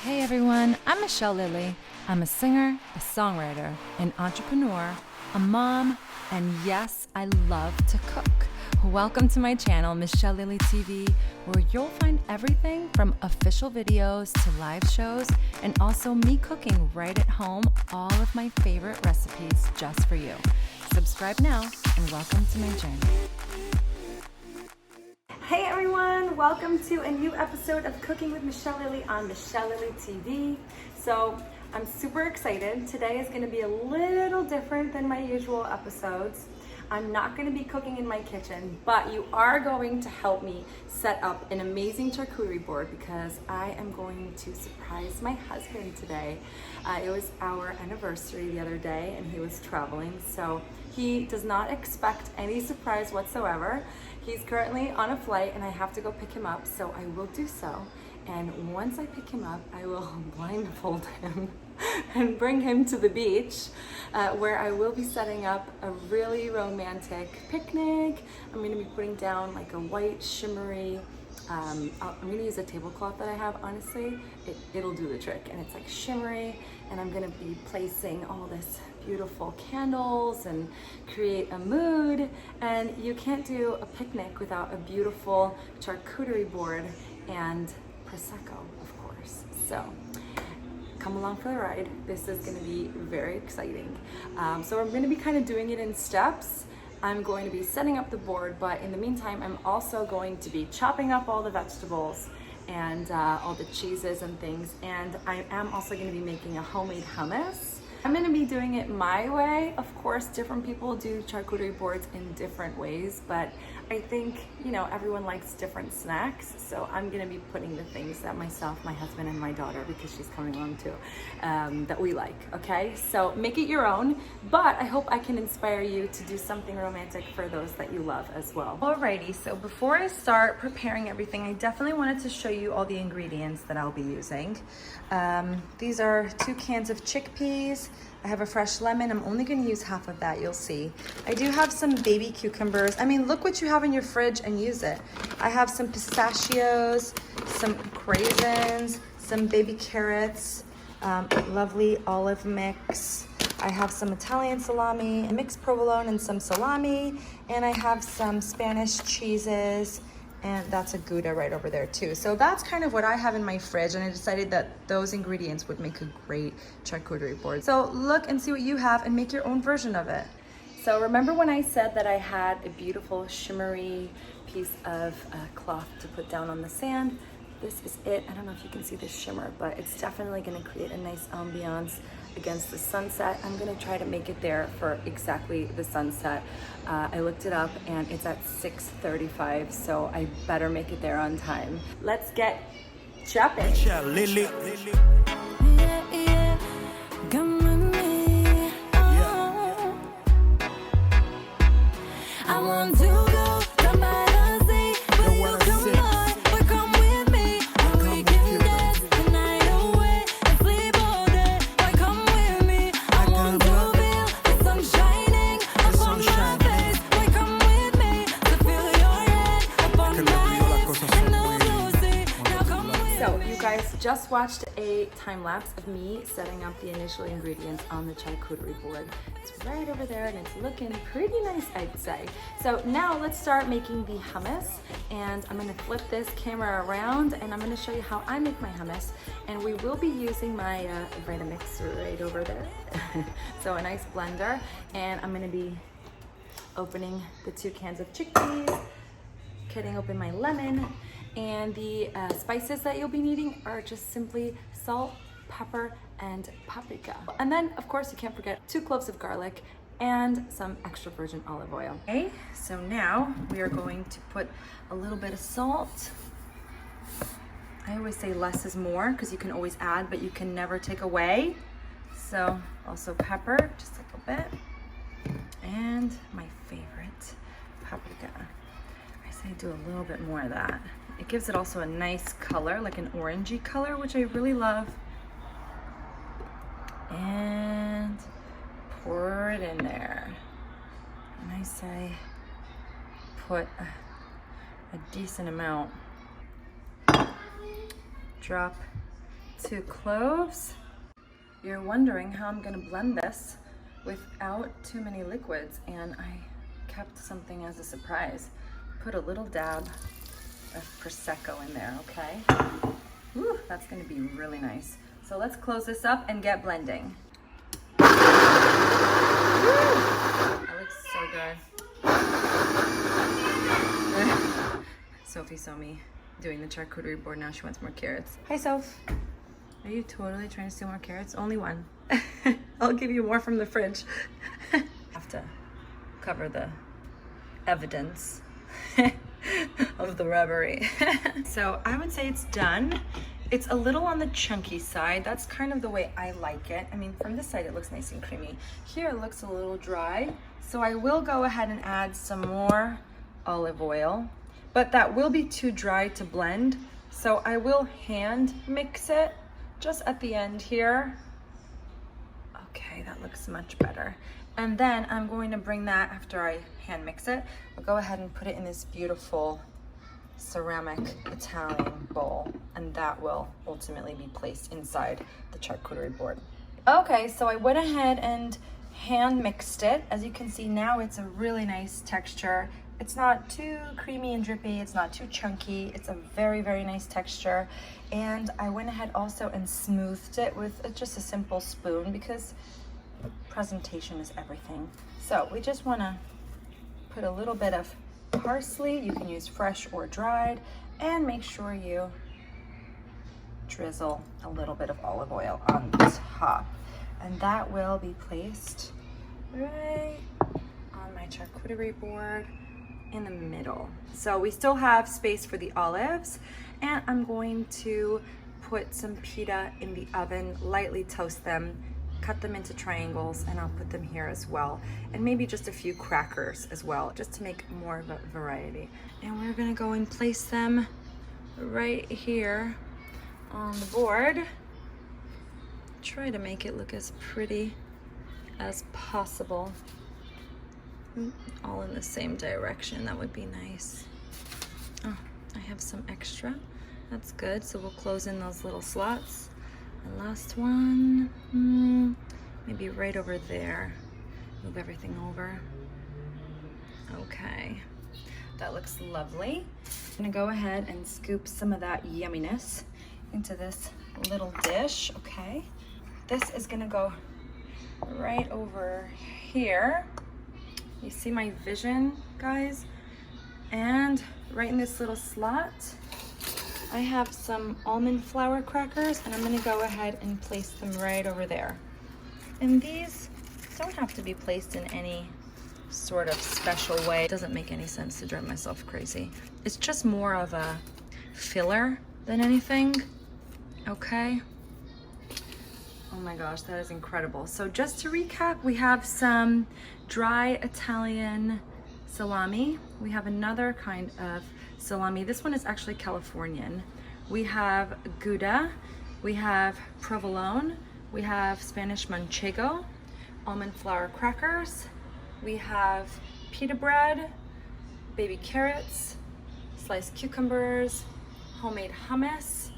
Hey everyone, I'm Michelle Lilly. I'm a singer, a songwriter, an entrepreneur, a mom, and yes, I love to cook. Welcome to my channel, Michelle Lilly TV, where you'll find everything from official videos to live shows, and also me cooking right at home all of my favorite recipes just for you. Subscribe now and welcome to my journey. Hey everyone, welcome to a new episode of Cooking with Michelle Lilly on Michelle Lilly TV. So I'm super excited. Today is going to be a little different than my usual episodes. I'm not going to be cooking in my kitchen, but you are going to help me set up an amazing charcuterie board because I am going to surprise my husband today. It was our anniversary the other day and he was traveling, so he does not expect any surprise whatsoever. He's currently on a flight and I have to go pick him up, so I will do so. And once I pick him up, I will blindfold him and bring him to the beach where I will be setting up a really romantic picnic. I'm going to be putting down like a white shimmery, I'm going to use a tablecloth that I have, honestly. It'll do the trick, and it's like shimmery, and I'm going to be placing all this beautiful candles and create a mood. And you can't do a picnic without a beautiful charcuterie board and Prosecco, of course. So come along for the ride. This is going to be very exciting. So I'm going to be kind of doing it in steps. I'm going to be setting up the board, but in the meantime, I'm also going to be chopping up all the vegetables and all the cheeses and things. And I am also going to be making a homemade hummus. I'm going to be doing it my way. Of course, different people do charcuterie boards in different ways, but I think, you know, everyone likes different snacks. So I'm going to be putting the things that myself, my husband, and my daughter, because she's coming along too, that we like, okay? So make it your own, but I hope I can inspire you to do something romantic for those that you love as well. Alrighty, so before I start preparing everything, I definitely wanted to show you all the ingredients that I'll be using. These are 2 cans of chickpeas. I have a fresh lemon. I'm only going to use half of that, you'll see. I do have some baby cucumbers. I mean, look what you have in your fridge and use it. I have some pistachios, some raisins, some baby carrots, lovely olive mix. I have some Italian salami, mixed provolone and some salami, and I have some Spanish cheeses, and that's a Gouda right over there too. So that's kind of what I have in my fridge, and I decided that those ingredients would make a great charcuterie board. So look and see what you have and make your own version of it. So remember when I said that I had a beautiful shimmery piece of cloth to put down on the sand? This is it. I don't know if you can see the shimmer, but it's definitely going to create a nice ambiance against the sunset. I'm going to try to make it there for exactly the sunset. I looked it up and it's at 6:35, so I better make it there on time. Let's get chopping. I want to go down by the sea. Will you come on? Or come with me? Or we can dance the night away and sleep all day. Or come with me? I want to feel the sun shining upon my face. Or come with me to feel your head upon my lips. And know you'll see. Now come with me. So you guys just watched a time lapse of me setting up the initial ingredients on the charcuterie board. It's right over there and it's looking pretty nice, I'd say. So now let's start making the hummus, and I'm gonna flip this camera around and I'm gonna show you how I make my hummus. And we will be using my Vitamix right over there. So a nice blender, and I'm gonna be opening the 2 cans of chickpeas, cutting open my lemon, and the spices that you'll be needing are just simply salt, pepper, and paprika. And then, of course, you can't forget 2 cloves of garlic and some extra virgin olive oil. Okay, so now we are going to put a little bit of salt. I always say less is more because you can always add, but you can never take away. So also pepper, just a little bit. And my favorite, paprika. I say do a little bit more of that. It gives it also a nice color, like an orangey color, which I really love. And pour it in there. And I say put a decent amount. Drop 2 cloves. You're wondering how I'm gonna blend this without too many liquids, and I kept something as a surprise. Put a little dab of Prosecco in there, okay? Woo, that's gonna be really nice. So let's close this up and get blending. Woo, that looks so good. Sophie saw me doing the charcuterie board. Now she wants more carrots. Hi, Soph. Are you totally trying to steal more carrots? Only one. I'll give you more from the fridge. Have to cover the evidence of the robbery. So I would say it's done. It's a little on the chunky side. That's kind of the way I like it. I mean, from this side it looks nice and creamy. Here it looks a little dry. So I will go ahead and add some more olive oil, but that will be too dry to blend. So I will hand mix it just at the end here. Okay, that looks much better. And then I'm going to bring that, after I hand mix it, I'll go ahead and put it in this beautiful ceramic Italian bowl, and that will ultimately be placed inside the charcuterie board. Okay, so I went ahead and hand mixed it. As you can see now, it's a really nice texture. It's not too creamy and drippy, it's not too chunky, it's a very, very nice texture. And I went ahead also and smoothed it with just a simple spoon, because presentation is everything. So we just want to put a little bit of parsley, you can use fresh or dried, and make sure you drizzle a little bit of olive oil on the top. And that will be placed right on my charcuterie board in the middle. So we still have space for the olives, and I'm going to put some pita in the oven, lightly toast them, cut them into triangles, and I'll put them here as well. And maybe just a few crackers as well, just to make more of a variety. And we're gonna go and place them right here on the board. Try to make it look as pretty as possible. All in the same direction, that would be nice. Oh, I have some extra. That's good, so we'll close in those little slots. And last one, maybe right over there. Move everything over. Okay, that looks lovely. I'm gonna go ahead and scoop some of that yumminess into this little dish, okay? This is gonna go right over here. You see my vision, guys? And right in this little slot, I have some almond flour crackers, and I'm gonna go ahead and place them right over there. And these don't have to be placed in any sort of special way. It doesn't make any sense to drive myself crazy. It's just more of a filler than anything, okay? Oh my gosh, that is incredible. So just to recap, we have some dry Italian salami. We have another kind of salami. This one is actually Californian. We have Gouda, we have provolone, we have Spanish manchego, almond flour crackers, we have pita bread, baby carrots, sliced cucumbers, homemade hummus,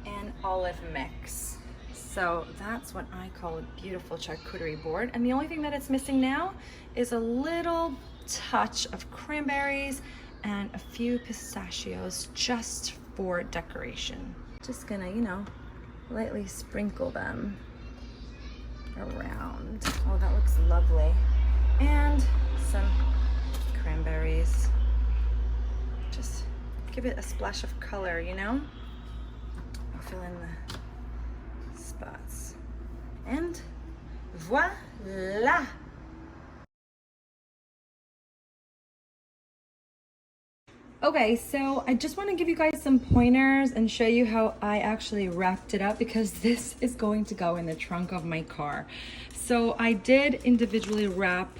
and olive mix. So that's what I call a beautiful charcuterie board. And the only thing that it's missing now is a little touch of cranberries and a few pistachios just for decoration. Just gonna, you know, lightly sprinkle them around. Oh, that looks lovely. And some cranberries. Just give it a splash of color, you know? I'll fill in the spots. And voila! Okay, so I just want to give you guys some pointers and show you how I actually wrapped it up, because this is going to go in the trunk of my car. So I did individually wrap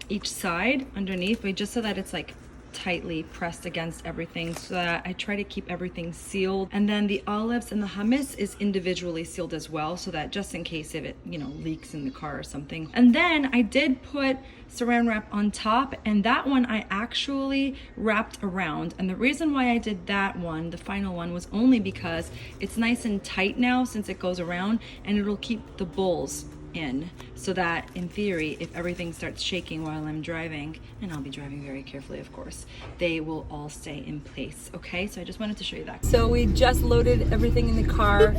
each side underneath, but just so that it's like tightly pressed against everything so that I try to keep everything sealed. And then the olives and the hummus is individually sealed as well, so that just in case if it, you know, leaks in the car or something. And then I did put saran wrap on top, and that one I actually wrapped around. And the reason why I did that one, the final one, was only because it's nice and tight now since it goes around, and it'll keep the bowls in, so that in theory, if everything starts shaking while I'm driving, and I'll be driving very carefully of course, they will all stay in place. Okay, so I just wanted to show you that. So we just loaded everything in the car.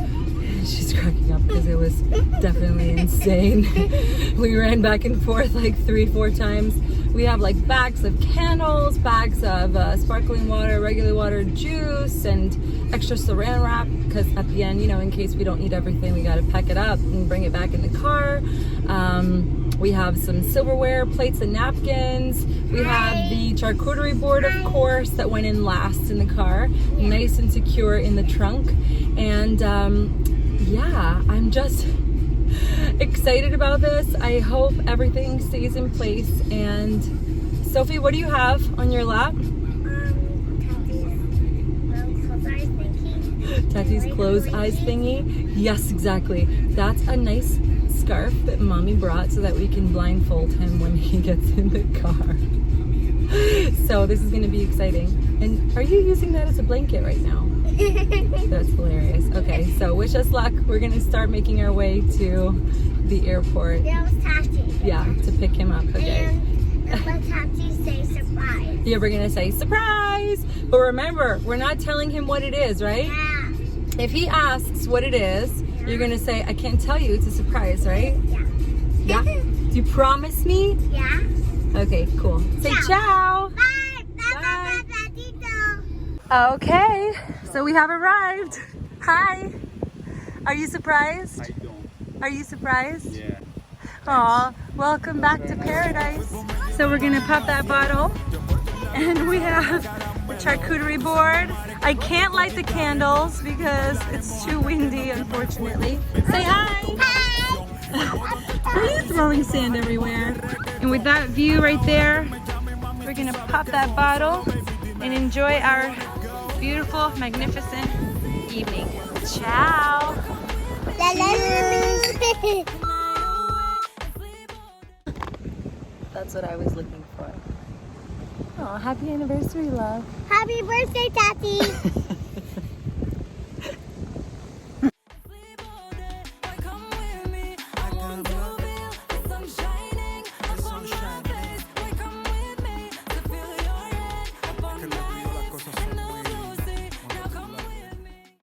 She's cracking up because it was definitely insane. We ran back and forth like 3-4 times. We have like bags of candles, bags of sparkling water, regular water, juice, and extra saran wrap, because at the end, you know, in case we don't eat everything, we gotta pack it up and bring it back in the car. We have some silverware, plates and napkins. We have the charcuterie board, of course, that went in last in the car, nice and secure in the trunk. And yeah, I'm just excited about this. I hope everything stays in place. And Sophie, what do you have on your lap? Tati's closed eyes thingy. Yes, exactly. That's a nice scarf that mommy brought so that we can blindfold him when he gets in the car. So this is going to be exciting. And are you using that as a blanket right now? That's hilarious. Okay, so wish us luck. We're going to start making our way to the airport. That was Tati. Yeah, to pick him up. Okay. And let Tati say surprise. Yeah, we're going to say surprise. But remember, we're not telling him what it is, right? Yeah. If he asks what it is, you're going to say, I can't tell you. It's a surprise, right? Yeah. Yeah? Do you promise me? Yeah. Okay, cool. Say ciao. Bye. Bye. Bye. Bye. Bye. Okay, so we have arrived. Hi. Are you surprised? I don't. Are you surprised? Yeah. Aw, welcome back to paradise. So we're gonna pop that bottle, and we have the charcuterie board. I can't light the candles because it's too windy, unfortunately. Say hi. Why are you throwing sand everywhere? And with that view right there, we're gonna pop that bottle and enjoy our beautiful, magnificent evening. Ciao. That's what I was looking for. Oh, happy anniversary, love. Happy birthday, Tati.